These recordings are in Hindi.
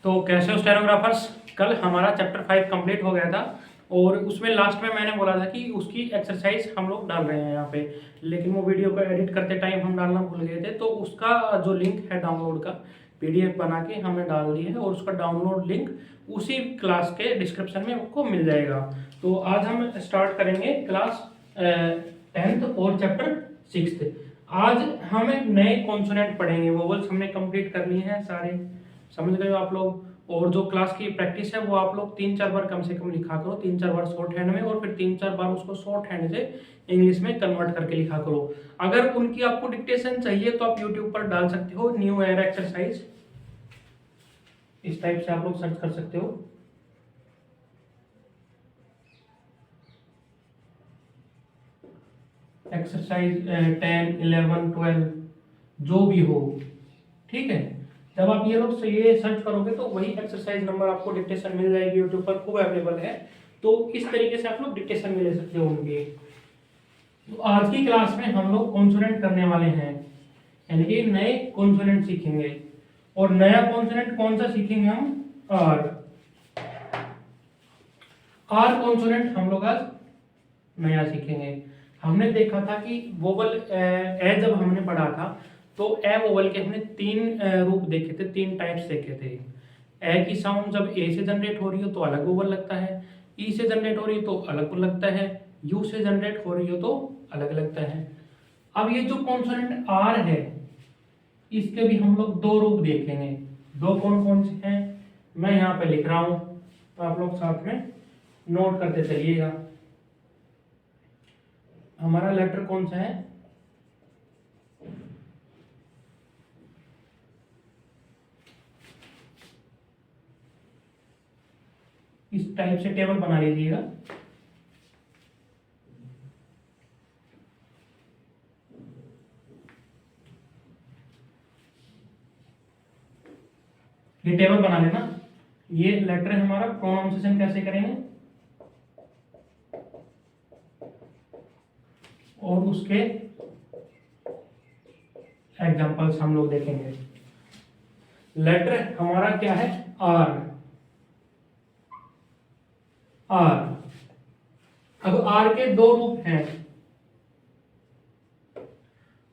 तो कैसे हो स्टेनोग्राफर्स। कल हमारा चैप्टर 5 कंप्लीट हो गया था और उसमें लास्ट में मैंने बोला था कि उसकी एक्सरसाइज हम लोग डाल रहे हैं यहाँ पे, लेकिन वो वीडियो को एडिट करते टाइम हम डालना भूल गए थे। तो उसका जो लिंक है डाउनलोड का पीडीएफ बना के हमने डाल दी है और उसका डाउनलोड लिंक उसी क्लास के डिस्क्रिप्शन में आपको मिल जाएगा। तो आज हम स्टार्ट करेंगे क्लास 10th और चैप्टर 6। आज हम नए कॉन्सोनेंट पढ़ेंगे। वोवल्स हमने कंप्लीट कर लिए हैं सारे, समझ गए हो आप लोग। और जो क्लास की प्रैक्टिस है वो आप लोग 3-4 बार कम से कम लिखा करो, 3-4 बार शॉर्ट हैंड में और फिर 3-4 बार उसको शॉर्ट हैंड से इंग्लिश में कन्वर्ट करके लिखा करो। अगर उनकी आपको डिक्टेशन चाहिए तो आप यूट्यूब पर डाल सकते हो, न्यू एयर एक्सरसाइज, इस टाइप से आप लोग सर्च कर सकते हो। एक्सरसाइज 10, 11, 12 जो भी हो, ठीक है। जब आप ये लोग ये सर्च करोगे तो वही एक्सरसाइज नंबर आपको डिक्टेशन मिल जाएगी, यूट्यूब पर खूब अवेलेबल है। तो इस तरीके से आप लोग डिक्टेशन में ले सकते हो उनके। तो आज की क्लास में हम लोग कॉन्सोनेंट करने वाले हैं, यानी कि नए कॉन्सोनेंट सीखेंगे। और नया कॉन्सोनेंट कौन सा सीखेंगे हम? आर। आर कॉन्सोनेंट हम लोग आज नया सीखेंगे। हमने देखा था कि वोवल ए जब हमने पढ़ा था तो ए वोवल के हमने 3 रूप देखे थे, 3 टाइप्स देखे थे। ए की साउंड जब ए से जनरेट हो रही हो तो अलग वोवल लगता है, ई से जनरेट हो रही हो तो अलग लगता है, यू से जनरेट हो रही हो तो अलग लगता है। अब ये जो कॉन्सोनेंट आर है इसके भी हम लोग 2 रूप देखेंगे। 2 कौन कौन से हैं मैं यहाँ पे लिख रहा हूं, तो आप लोग साथ में नोट करते चलिएगा। हमारा लेटर कौन सा है? इस टाइप से टेबल बना लीजिएगा। ये टेबल बना लेना। ये लेटर है हमारा। प्रोनाउंसिएशन कैसे करेंगे और उसके एग्जांपल्स हम लोग देखेंगे। लेटर हमारा क्या है? आर। आर। अब आर के 2 रूप हैं।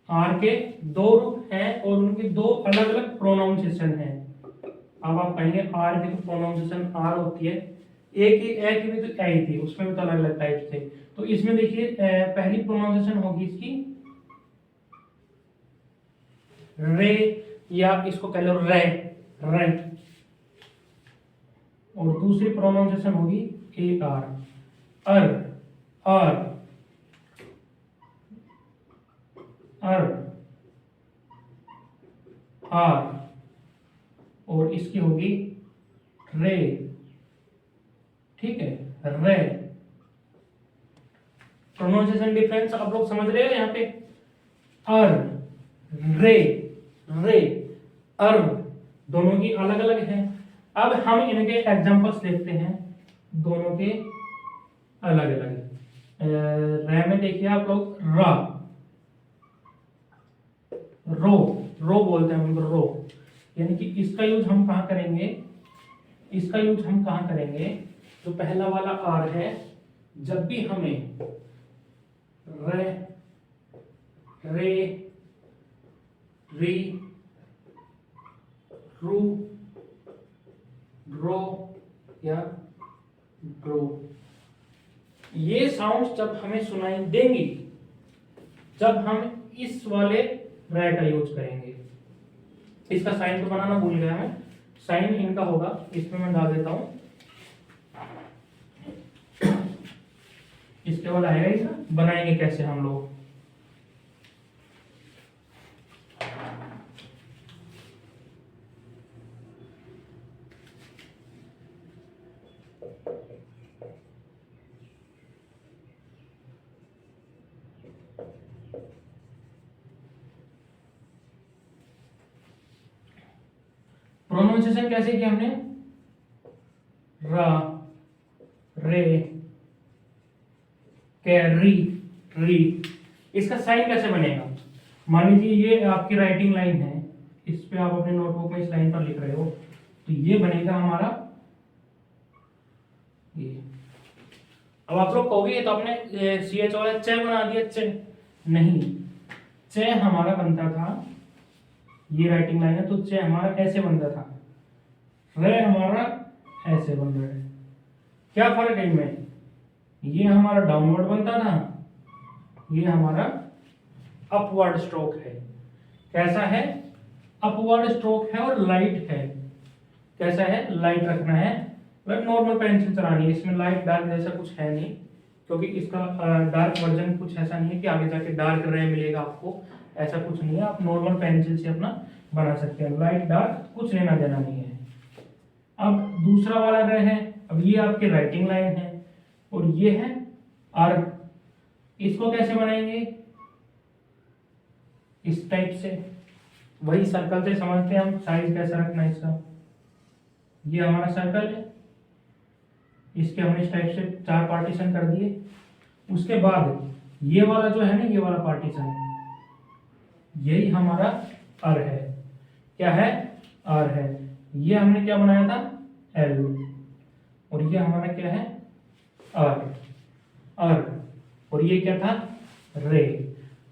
आर के 2 रूप हैं और उनकी 2 अलग अलग प्रोनाउंसिएशन हैं। अब आप कहेंगे आर की तो प्रोनाउंसिएशन आर होती है, ए की भी तो ए थी, उसमें भी तो अलग अलग टाइप थे। तो इसमें देखिए पहली प्रोनाउंसिएशन होगी इसकी रे, या इसको कह लो रे, रे। और दूसरी प्रोनाउंसिएशन होगी a R, ar, R, ar, R. और इसकी होगी रे, ठीक है, रे। प्रोनाउंसिएशन डिफरेंस आप लोग समझ रहे हो यहाँ पे? अर, रे, रे, अर, दोनों की अलग अलग है। अब हम इनके एग्जांपल्स देखते हैं, दोनों के अलग अलग। रे में देखिए आप लोग रा, रो, रो बोलते हैं उनको, रो। यानी कि इसका यूज हम कहाँ करेंगे? इसका यूज हम कहाँ करेंगे? जो पहला वाला आर है, जब भी हमें रे, रे, री, रू, ड्रो या ग्रो, ये साउंड्स जब हमें सुनाई देंगी, जब हम इस वाले रे का यूज करेंगे। इसका साइन तो बनाना भूल गया मैं, साइन इनका होगा, इसमें मैं डाल देता हूं। इसके बाद आएगा इसका, बनाएंगे कैसे हम लोग। प्रोनाउंसिएशन कैसे किया हमने? रा, रे, कैरी, री। इसका साइन कैसे बनेगा? मान लीजिए ये आपकी राइटिंग लाइन है, इस पे आप अपने नोटबुक में इस लाइन पर लिख रहे हो, तो ये बनेगा हमारा ये। अब आप लोग कहोगे तो आपने CH वाला च बना दिया, च नहीं, च हमारा बनता था, ये राइटिंग लाइन है तो च हमारा ऐसे बनता था, रे हमारा ऐसे बन रहा है। क्या फर्क है इनमें? ये हमारा डाउनवर्ड बनता था, ये हमारा अपवर्ड स्ट्रोक है। कैसा है? अपवर्ड स्ट्रोक है और लाइट है। कैसा है? लाइट रखना है, मतलब नॉर्मल पेंसिल चलानी है। इसमें लाइट डार्क जैसा कुछ है नहीं, क्योंकि इसका डार्क वर्जन कुछ ऐसा नहीं है कि आगे जाके डार्क रे मिलेगा आपको, ऐसा कुछ नहीं है। आप नॉर्मल पेंसिल से अपना बना सकते हैं, लाइट डार्क कुछ लेना देना नहीं है। अब दूसरा वाला रे है, अब ये आपके राइटिंग लाइन है और ये है आर्क। इसको कैसे बनाएंगे? इस टाइप से, वही सर्कल से समझते हैं हम, साइज कैसा रखना है इसका। ये हमारा सर्कल है, इसके हमने इस टाइप से 4 पार्टीशन कर दिए। उसके बाद ये वाला जो है ना, ये वाला पार्टीशन, यही हमारा आर है। क्या है? आर है। ये हमने क्या बनाया था? एल, और ये हमारा क्या है? आर, आर, और ये क्या था? रे।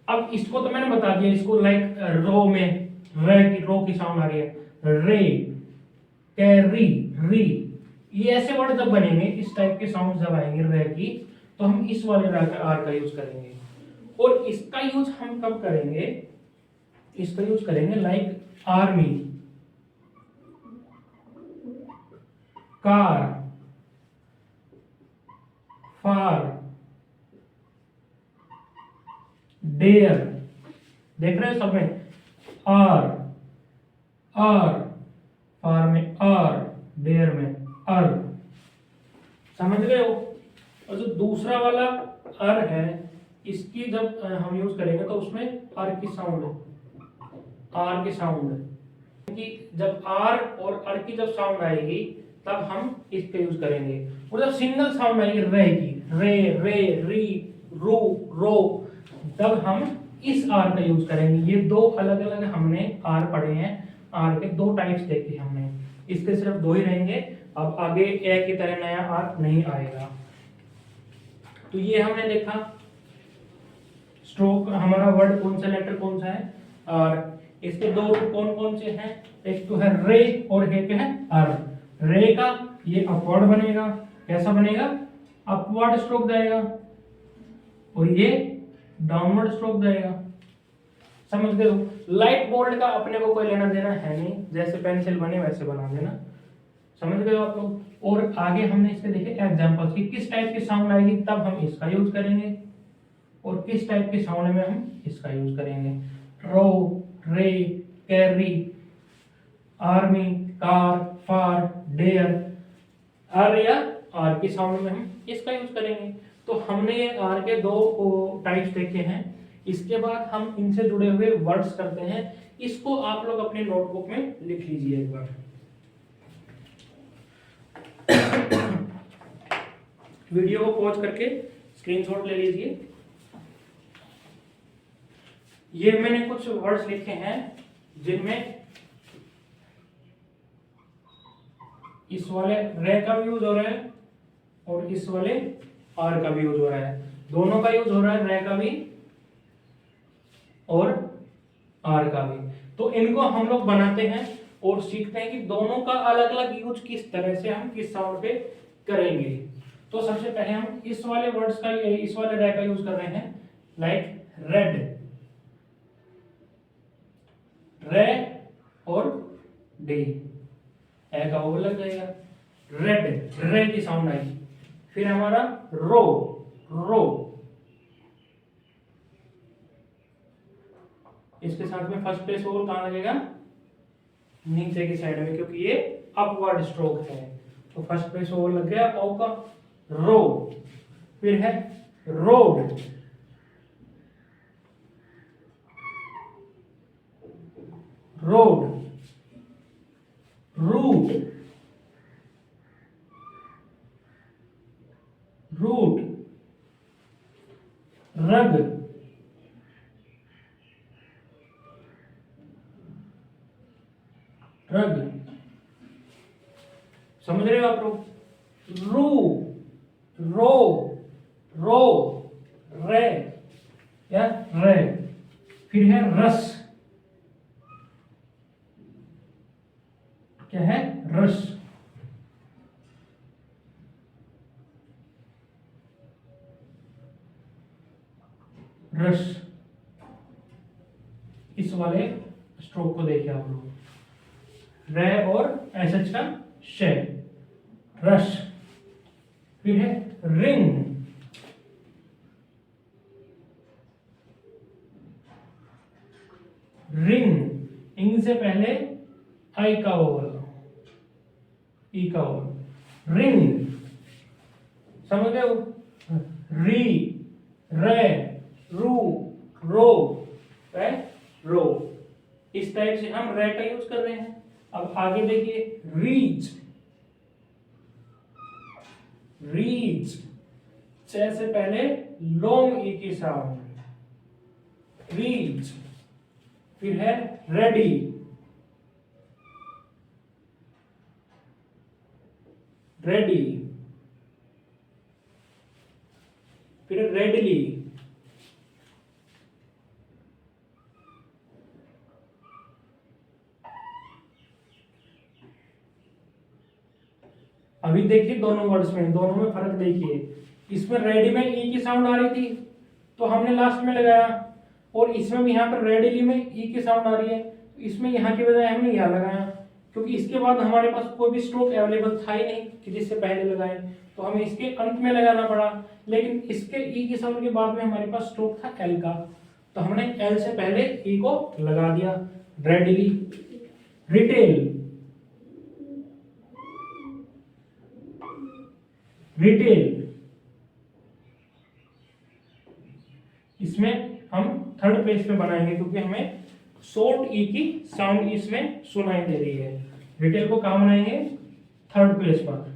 अब इसको तो मैंने बता दिया, इसको लाइक रो में रो की साउंड आ रही है, रे, कैरी, री, ये ऐसे वर्ड जब बनेंगे, इस टाइप के साउंड जब आएंगे रे की, तो हम इस वाले आर का यूज करेंगे। और इसका यूज हम कब करेंगे? इसका यूज करेंगे like army, car, far, dare. देख रहे हो सब में? आर, आर, फार में आर, डेयर में अर। समझ गए हो? और जो दूसरा वाला अर है, इसकी जब हम यूज करेंगे तो उसमें आर की साउंड है, आर की साउंड है, क्योंकि जब आर और अर की जब साउंड आएगी तब हम इसका यूज करेंगे। और जब सिंगल साउंड आएगी रे की, रे, रे, री, रू, रो, तब हम इस आर का यूज करेंगे। ये दो अलग अलग हमने आर पढ़े हैं, आर के 2 टाइप्स देखे हमने, इसके सिर्फ 2 ही रहेंगे। अब आगे ए की तरह नया आर नहीं आएगा। तो ये हमने देखा स्ट्रोक, हमारा वर्ड कौन सा, लेटर कौन सा है? आर। इसके 2 कौन कौन से हैं? एक तो है रे और एक है आर। रे का ये अपवर्ड बनेगा, कैसा बनेगा? अपवर्ड स्ट्रोक जाएगा, और ये डाउनवर्ड स्ट्रोक जाएगा। समझ गए हो? लाइट बोल्ड का अपने को कोई लेना देना है नहीं, जैसे पेंसिल बने वैसे बना देना। समझ गए हो आप लोग? और आगे हमने इसके देखे एग्जांपल्स कि किस टाइप की साउंड आएगी तब हम इसका यूज करेंगे, और किस टाइप की साउंड में हम इसका यूज करेंगे। Row, ray, carry, army, car, far, dare, R या आर की साउंड में हम इसका यूज करेंगे। तो हमने ये आर के 2 टाइप्स देखे हैं। इसके बाद हम इनसे जुड़े हुए वर्ड्स करते हैं। इसको आप लोग अपने नोटबुक में लिख लीजिए एक बार। वीडियो को पॉज करके स्क्रीनशॉट ले लीजिए। ये मैंने कुछ वर्ड्स लिखे हैं जिनमें इस वाले रे का भी यूज हो रहा है और इस वाले आर का भी यूज हो रहा है। दोनों का यूज हो रहा है, रे का भी और आर का भी। तो इनको हम लोग बनाते हैं और सीखते हैं कि दोनों का अलग अलग यूज किस तरह से हम किस साउंड पे करेंगे। तो सबसे पहले हम इस वाले वर्ड्स का, इस वाले रे का यूज कर रहे हैं, लाइक रेड, रे और डे, ए का ओ लग जाएगा, रेड, रे की साउंड आएगी। फिर हमारा रो, रो, इसके साथ में फर्स्ट पे सोल कहां लगेगा? नीचे की साइड में, क्योंकि ये अपवर्ड स्ट्रोक है। तो फर्स्ट पे सोल लग गया ओ का, रो। फिर है रोड, रोड, रूट, रूट, रग, रग, समझ रहे हो आप लोग? रू, रो, रो, रे या रे। फिर है रस, क्या है? रस। रस, इस वाले स्ट्रोक को देखिए आप लोग, रे और एसएच का शे, रस। फिर है रिंग, रिंग, इंग से पहले आई का ओवल, ई का ओवल, रिंग। समझ गए हो? री, रे, रू, रो, रे, रो। इस टाइप से हम रे का यूज कर रहे हैं। अब आगे देखिए, रीच, रीच, च से पहले लॉन्ग ई की साउंड, रीच। फिर है रेडी, रेडी। फिर रेडली, अभी देखिए दोनों वर्ड्स में, दोनों में फर्क देखिए। इसमें रेडी में ई की साउंड आ रही थी तो हमने लास्ट में लगाया, और इसमें भी यहाँ पर रेडली में ई की साउंड आ रही है, इसमें यहाँ की बजाय हमने यहाँ लगाया, क्योंकि इसके बाद हमारे पास कोई भी स्ट्रोक अवेलेबल था ही नहीं कि जिससे पहले लगाए, तो हमें इसके अंत में लगाना पड़ा। लेकिन इसके ई की साउंड के बाद में हमारे पास स्ट्रोक था एल का, तो हमने एल से पहले ई को लगा दिया, रेडली। रिटेल, रिटेल, इसमें हम थर्ड प्लेस पे बनाएंगे क्योंकि हमें शॉर्ट ई की साउंड इसमें सुनाई दे रही है। रिटेल को कहाँ बनाएंगे? थर्ड प्लेस पर।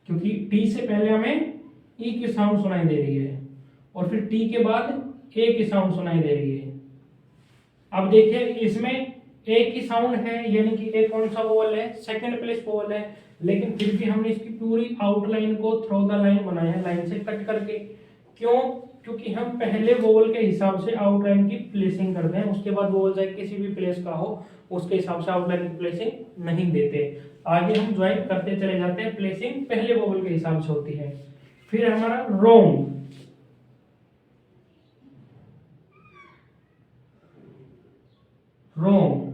क्योंकि टी से पहले हमें ई की साउंड सुनाई दे रही है और फिर टी के बाद ए की साउंड सुनाई दे रही है। अब देखिए इसमें ए की साउंड है, यानी कि ए कौन सा वोवल है? सेकंड प्लेस वोवल है, लेकिन फिर भी हमने इसकी पूरी आउटलाइन को थ्रो द लाइन बनाया है, लाइन से कट करके। क्यों? क्योंकि हम पहले वोवल के हिसाब से आउटलाइन की प्लेसिंग करते हैं, उसके बाद वोवल चाहे किसी भी प्लेस का हो उसके हिसाब से आउटलाइन की प्लेसिंग नहीं देते। आगे हम ज्वाइन करते चले जाते हैं, प्लेसिंग पहले वोवल के हिसाब से होती है। फिर हमारा रोंग, रोंग।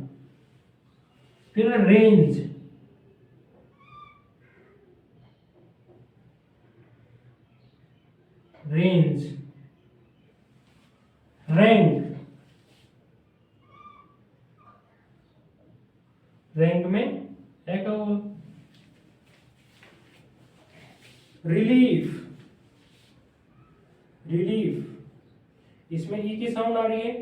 फिर रेंज, रेंज। रैंक, रैंक में एक और। रिलीफ, रिलीफ, इसमें ई की साउंड आ रही है,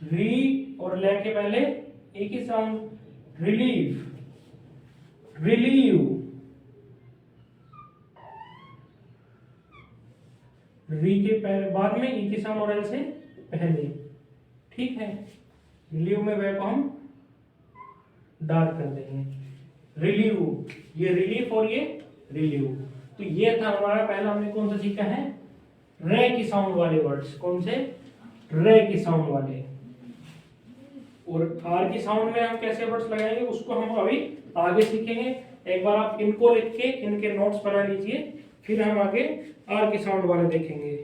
री और ले के पहले ए की साउंड, रिलीफ, रिलीव, री के पहले बाद में ई की साउंड और एल से पहले। ठीक है, रिलीव में वे को हम डार्क कर देंगे। रिलीव, ये रिलीफ और ये रिलीव। तो ये था हमारा पहला, हमने कौन सा सीखा है? रे की साउंड वाले वर्ड्स। कौन से? रे की साउंड वाले। और आर की साउंड में हम कैसे वर्ड्स लगाएंगे उसको हम अभी आगे सीखेंगे। एक बार आप इनको लिख के इनके नोट्स बना लीजिए, फिर हम आगे आर की साउंड वाले देखेंगे।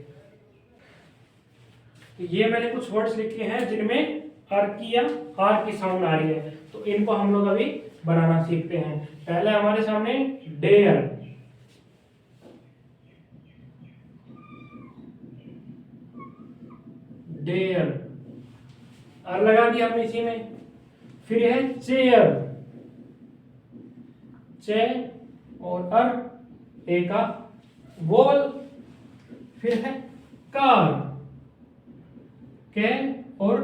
तो ये मैंने कुछ वर्ड्स लिखे हैं जिनमें आर की या आर की साउंड आ रही है, तो इनको हम लोग अभी बनाना सीखते हैं। पहले हमारे सामने डेयर, डेयर, आर लगा दिया हमने इसी में। फिर है चेयर, चे और अर ए का वोल। फिर है कार, के और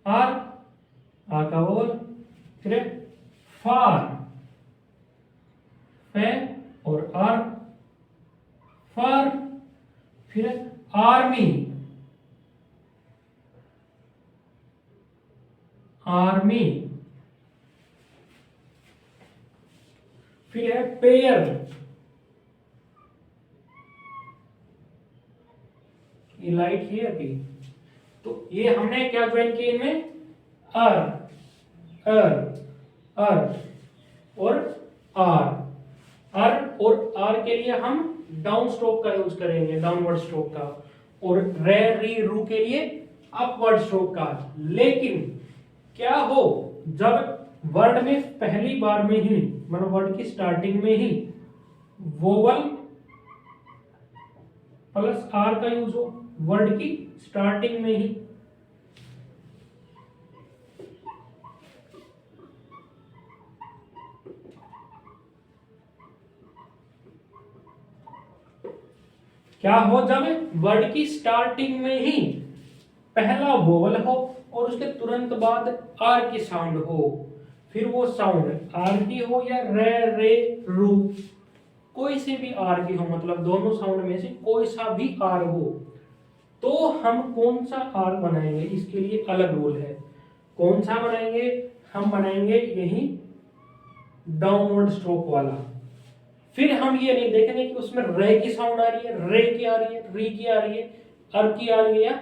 आर, आ का वोवल, फिर फार, फे और आर, फार, फिर आर्मी, आर्मी, फिर है पेयर, लाइट हियर भी। तो ये हमने क्या ज्वाइन किए इनमें, अर, अर, अर और आर। अर और आर के लिए हम डाउन स्ट्रोक का यूज करेंगे, डाउनवर्ड स्ट्रोक का, और रे री रू के लिए अपवर्ड स्ट्रोक का। लेकिन क्या हो जब वर्ड में पहली बार में ही, मतलब वर्ड की स्टार्टिंग में ही वोवल प्लस आर का यूज हो, वर्ड की स्टार्टिंग में ही। क्या हो जब वर्ड की स्टार्टिंग में ही पहला वोवल हो और उसके तुरंत बाद आर की साउंड हो, फिर वो साउंड आर की हो या रे रू, कोई से भी आर की हो, मतलब दोनों साउंड में से कोई सा भी आर हो, तो हम कौन सा आर बनाएंगे, इसके लिए अलग रूल है। कौन सा बनाएंगे, हम बनाएंगे यही डाउनवर्ड स्ट्रोक वाला। फिर हम ये नहीं देखेंगे कि उसमें रे की साउंड आ रही है, रे की आ रही है, री की आ रही है, अर की आ रही है या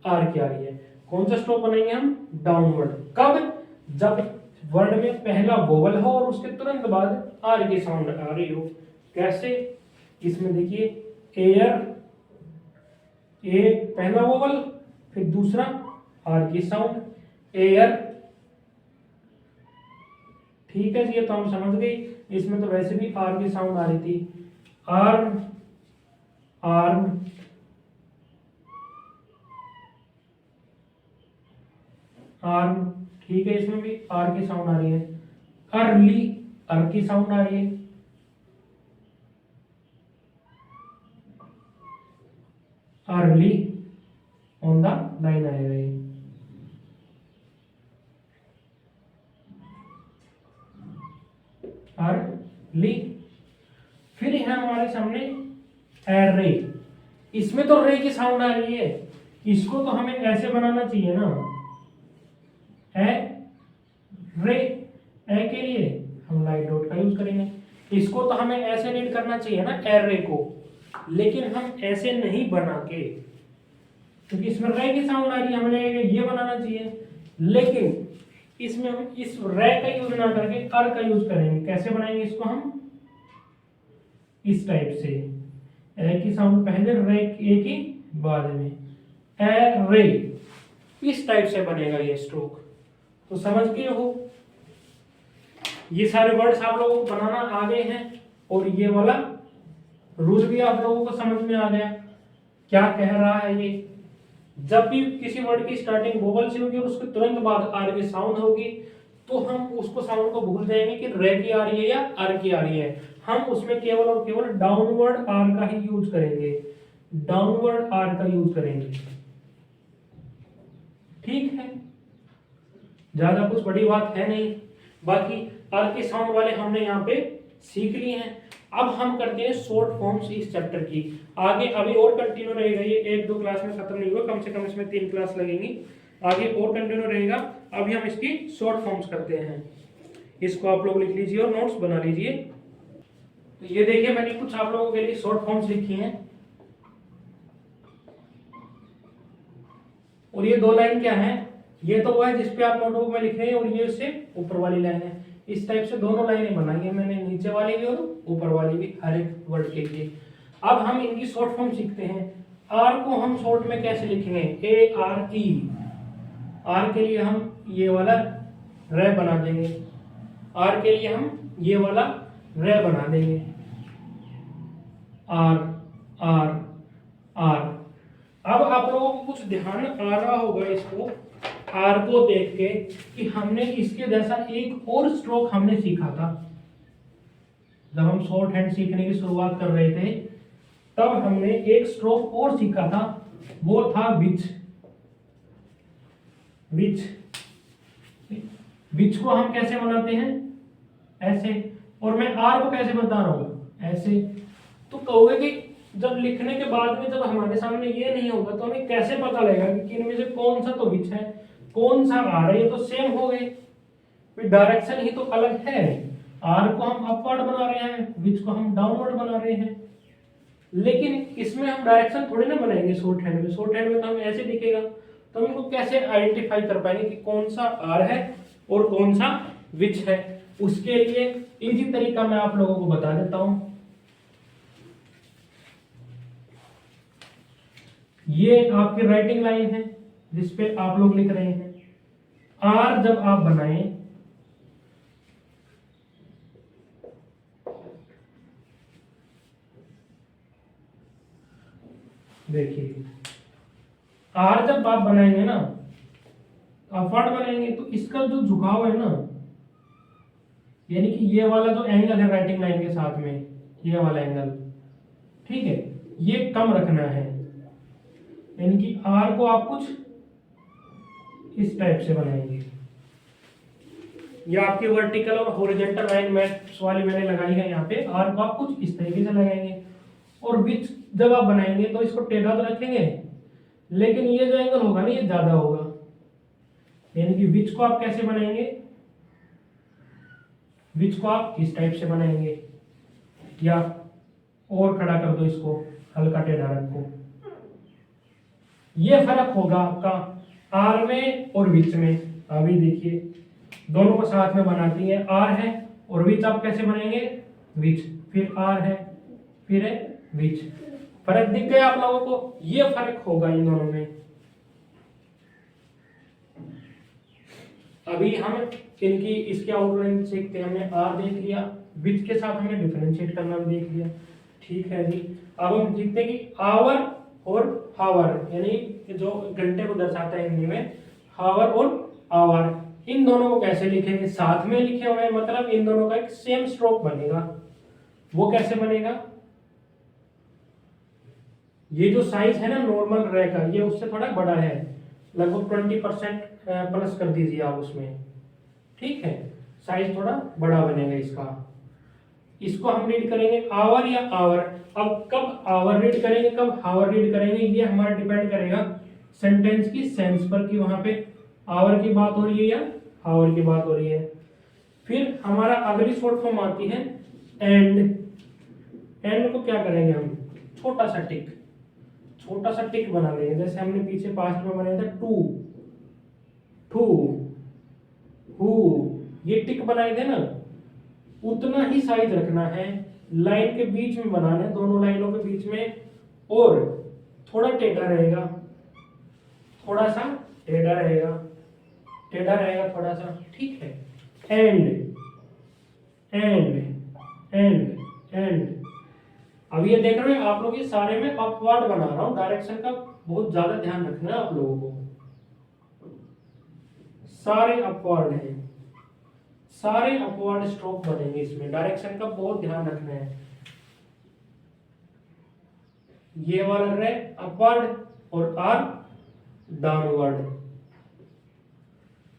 आर की आ रही है। कौन सा स्ट्रोक बनाएंगे हम, डाउनवर्ड। कब, जब वर्ड में पहला वोवल हो और उसके तुरंत बाद आर की साउंड आ रही हो। कैसे, इसमें देखिए एयर, ए पहला वोवल, फिर दूसरा आर की साउंड, एयर। ठीक है, ये तो हम समझ गए। इसमें तो वैसे भी आर की साउंड आ रही थी, आर्म, आर्म, आर्म। ठीक है, इसमें भी आर की साउंड आ रही है। अर्ली, अर की साउंड आ रही है। अर्ली ऑन द लाइन आएगा ये। अर्ली। फिर है हमारे सामने एरे। इसमें तो रे की साउंड आ रही है, इसको तो हमें ऐसे बनाना चाहिए ना, ए रे। ए के लिए हम लाइट डॉट का यूज करेंगे। इसको तो हमें ऐसे रीड करना चाहिए ना एरे को, लेकिन हम ऐसे नहीं बना के, क्योंकि इसमें रे की साउंड आ रही है, हमें ये बनाना चाहिए। लेकिन इसमें हम इस रे का यूज ना करके अर का यूज करेंगे। कैसे बनाएंगे इसको हम, इस टाइप से, ए की साउंड पहले, रे ए की बाद में, ए रे, इस टाइप से बनेगा ये स्ट्रोक। तो समझ गए हो, ये सारे वर्ड्स आप लोगों को बनाना आ गए हैं, और ये वाला रूल भी आप लोगों को समझ में आ गया क्या कह रहा है ये। जब भी किसी वर्ड की स्टार्टिंग वोवल से होगी और उसके तुरंत बाद आर की साउंड होगी, तो हम उसको साउंड को भूल जाएंगे कि रे की आ रही है या आर की आ रही है। हम उसमें केवल और केवल डाउनवर्ड आर का ही यूज करेंगे, डाउनवर्ड आर का यूज करेंगे। ठीक है, ज्यादा कुछ बड़ी बात है नहीं। बाकी आर के साउंड वाले हमने यहाँ पे सीख लिए हैं। अब हम करते हैं शॉर्ट फॉर्म्स इस चैप्टर की। आगे अभी और कंटिन्यू रहेगा, ये 1-2 क्लास में खत्म नहीं होगा, कम से कम इसमें 3 क्लास लगेंगी, आगे और कंटिन्यू रहेगा। अभी हम इसकी शॉर्ट फॉर्म्स करते हैं। इसको आप लोग लिख लीजिए और नोट्स बना लीजिए। तो ये देखिए, मैंने कुछ आप लोगों के लिए शॉर्ट फॉर्म्स लिखी हैं, और ये 2 लाइन क्या है, ये तो वो है जिसपे आप नोटबुक में लिख रहे हैं, और ये उससे ऊपर वाली लाइन है। इस टाइप से दोनों लाइनें बनाई है मैंने, नीचे वाली भी और ऊपर वाली भी, हर एक वर्ड के लिए। अब हम इनकी शॉर्ट फॉर्म सीखते हैं। आर को हम शॉर्ट में कैसे लिखेंगे, ए आर ई। आर के लिए हम ये वाला रे बना देंगे, आर के लिए हम ये वाला रे बना देंगे, आर आर आर। अब आप लोगों को कुछ ध्यान आ रहा होगा इसको, आर को देख के, कि हमने इसके जैसा एक और स्ट्रोक हमने सीखा था जब हम शॉर्ट हैंड सीखने की शुरुआत कर रहे थे। तब हमने एक स्ट्रोक और सीखा था, वो था विच। विच विच को हम कैसे बनाते हैं, ऐसे, और मैं आर को कैसे बता रहा हूँ, ऐसे। तो कहोगे कि जब लिखने के बाद में जब हमारे सामने ये नहीं होगा तो हमें कैसे पता लगेगा कि इनमें से कौन सा तो विच है, कौन सा आर है, ये तो सेम हो गए, डायरेक्शन ही तो अलग है। आर को हम अपवर्ड बना रहे हैं, विच को हम डाउनवर्ड बना रहे हैं, लेकिन इसमें हम डायरेक्शन थोड़ी ना बनाएंगे शॉर्ट हैंड में। शॉर्ट हैंड में तो हम ऐसे दिखेगा, तो हम इनको कैसे आइडेंटिफाई कर पाएंगे कि कौन सा आर है और कौन सा विच है। उसके लिए इजी तरीका मैं आप लोगों को बता देता हूं। ये आपकी राइटिंग लाइन है जिसपे आप लोग लिख रहे हैं। आर जब आप बनाएं, देखिए आर जब आप बनाएंगे ना, अपवर्ड बनाएंगे, तो इसका जो झुकाव है ना, यानी कि ये वाला जो एंगल है राइटिंग लाइन के साथ में, ये वाला एंगल, ठीक है, ये कम रखना है। यानी कि आर को आप कुछ इस टाइप से बनाएंगे, या आपकी वर्टिकल और हॉरिजॉन्टल लाइन मैथ्स वाली मैंने लगाई है यहाँ पे, आर को आप कुछ इस तरीके से लगाएंगे। और विच जब आप बनाएंगे तो इसको टेढ़ा तो रखेंगे, लेकिन ये जो एंगल होगा ना, ये ज्यादा होगा। यानी कि विच को आप कैसे बनाएंगे, विच को आप इस टाइप से बनाएंगे, या और खड़ा कर दो इसको, हल्का टेढ़ा रखो। ये फर्क होगा आपका आर में और विच में। अभी देखिए दोनों को साथ में बनाती है, आर है और विच आप कैसे बनाएंगे, विच, फिर आर है, फिर है विच। फर्क दिख गया आप लोगों को, ये फर्क होगा इन दोनों में। अभी हम इनकी इसके आउटलाइन सीखते हैं। हमने आर देख लिया, विच के साथ हमने डिफरेंशिएट करना भी देख लिया, ठीक है जी। अब हम सीखते हैं कि आवर और हावर, यानी जो घंटे को दर्शाता है हिंदी में, हावर और आवर, इन दोनों को कैसे लिखेंगे। साथ में लिखे हुए मतलब इन दोनों का एक सेम स्ट्रोक बनेगा। वो कैसे बनेगा, ये जो साइज है ना नॉर्मल रे का, ये उससे थोड़ा बड़ा है, लगभग 20% प्लस कर दीजिए आप उसमें, ठीक है, साइज थोड़ा बड़ा बनेगा इसका। इसको हम रीड करेंगे आवर या आवर। अब कब आवर रीड करेंगे, कब हावर रीड करेंगे, ये हमारा डिपेंड करेगा सेंटेंस की सेंस पर, कि वहां पे आवर की बात हो रही है या हावर की बात हो रही है। फिर हमारा अगली शॉर्ट फॉर्म आती है एंड। एंड को क्या करेंगे हम, छोटा सा टिक, छोटा सा टिक बना लेंगे, जैसे हमने पीछे पास्ट में बनाया था टू, टू, हु, ये टिक बनाए थे ना, उतना ही साइज रखना है, लाइन के बीच में बनाना है, दोनों लाइनों के बीच में, और थोड़ा टेढ़ा रहेगा, थोड़ा सा टेढ़ा रहेगा, टेढ़ा रहेगा थोड़ा सा, ठीक है। And, and, and, and. अब ये देख रहे हो आप लोग, ये सारे में अपवर्ड बना रहा हूं, डायरेक्शन का बहुत ज्यादा ध्यान रखना है आप लोगों को। सारे अपवर्ड हैं, सारे अपवर्ड स्ट्रोक बनेंगे इसमें, डायरेक्शन का बहुत ध्यान रखना है। ये वाला रे अपवर्ड और आर डाउनवर्ड।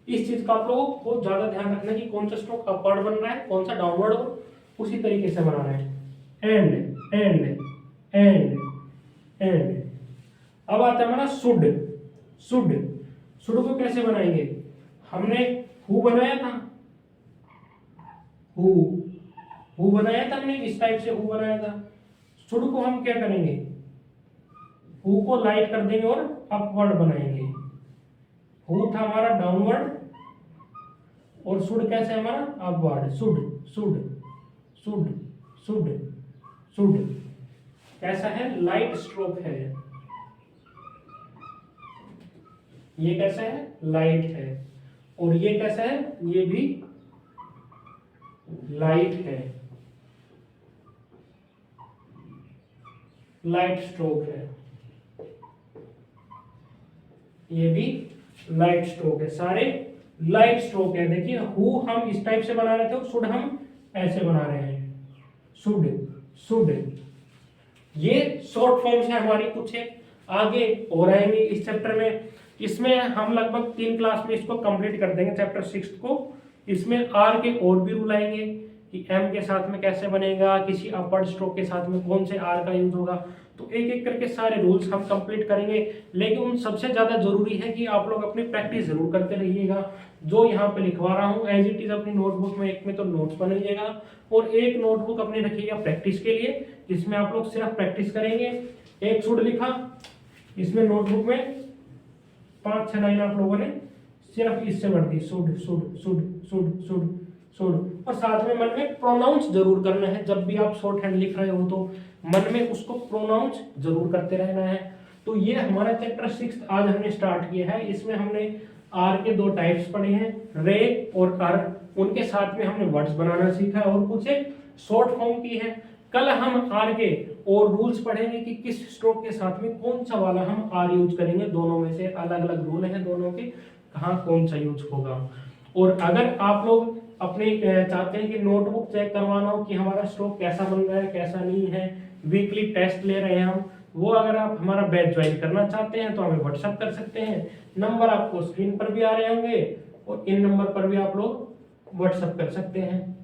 इस चीज का आप लोगों को बहुत ज्यादा ध्यान रखना है कि कौन सा स्ट्रोक अपवर्ड बन रहा है, कौन सा डाउनवर्ड, और उसी तरीके से बना रहे हैं। And, and, and, and. अब आता है हमारा शुड। शुड, शुड को कैसे बनाएंगे, हमने हु बनाया था, हु, हु बनाया था हमने, इस टाइप से हु बनाया था। शुड को हम क्या करेंगे, हु को लाइट कर देंगे और अपवर्ड बनाएंगे। हु था हमारा डाउनवर्ड और शुड कैसे हमारा अपवर्ड। शुड, शुड, शुड, शुड, शुड कैसा है, लाइट स्ट्रोक है, ये कैसा है, लाइट है, और ये कैसा है, ये भी लाइट है, लाइट स्ट्रोक है, ये भी लाइट स्ट्रोक है, सारे लाइट स्ट्रोक है। देखिए हु हम इस टाइप से बना रहे थे, शुड हम ऐसे बना रहे हैं, शुड, शुड। ये शॉर्ट फॉर्म्स है हमारी, कुछ है आगे और आएंगे इस चैप्टर में। इसमें हम लगभग 3 क्लास में इसको कंप्लीट कर देंगे, चैप्टर 6 को। इसमें आर के और भी रूल आएंगे कि एम के साथ में कैसे बनेगा, किसी अपवर्ड स्ट्रोक के साथ में कौन से आर का यूज होगा। तो एक एक करके सारे रूल्स हम कंप्लीट करेंगे, लेकिन उन सबसे ज़्यादा जरूरी है कि आप लोग अपनी प्रैक्टिस जरूर करते रहिएगा। जो यहाँ पे लिखवा रहा हूँ एज इट इज अपनी नोटबुक में एक में तो नोट्स बन लीजिएगा और एक नोटबुक अपनी रखिएगा प्रैक्टिस के लिए, जिसमें आप लोग सिर्फ प्रैक्टिस करेंगे। एक शुड लिखा, इसमें नोटबुक में 5-6 लाइन आप लोगों ने सिर्फ इससे भर दी, शुड शुड शुड शुड शुड शुड। और साथ में मन में प्रोनाउंस जरूर करना है, जब भी आप शॉर्ट हैंड लिख रहे हो तो मन में उसको प्रोनाउंस जरूर करते रहना है। तो ये हमारा चैप्टर 6 आज हमने स्टार्ट किया है। इसमें हमने आर के 2 टाइप्स पढ़े हैं, रे और अर। उनके साथ में हमने वर्ड्स बनाना सीखा और कुछ एक शॉर्ट फॉर्म की है। कल हम आर के और रूल्स पढ़ेंगे कि किस स्ट्रोक के साथ में कौन सा वाला हम आर यूज करेंगे। दोनों में से अलग अलग रूल हैं दोनों के, कहाँ कौन सा यूज होगा। और अगर आप लोग अपने चाहते हैं कि नोटबुक चेक करवाना हो कि हमारा स्ट्रोक कैसा बन रहा है कैसा नहीं है, वीकली टेस्ट ले रहे हैं हम, वो अगर आप हमारा बैच ज्वाइन करना चाहते हैं तो हमें व्हाट्सअप कर सकते हैं। नंबर आपको स्क्रीन पर भी आ रहे होंगे और इन नंबर पर भी आप लोग व्हाट्सअप कर सकते हैं,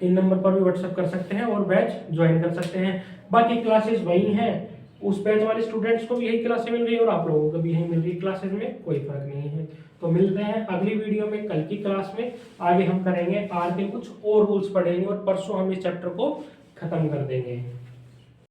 इन नंबर पर भी व्हाट्सअप कर सकते हैं और बैच ज्वाइन कर सकते हैं। बाकी क्लासेस वही हैं, उस बैच वाले स्टूडेंट्स को भी यही क्लासेस मिल रही है और आप लोगों को भी यही मिल रही है, क्लासेस में कोई फर्क नहीं है। तो मिलते हैं अगली वीडियो में, कल की क्लास में। आगे हम करेंगे आर के कुछ और रूल्स पढ़ेंगे और परसों हम इस चैप्टर को खत्म कर देंगे।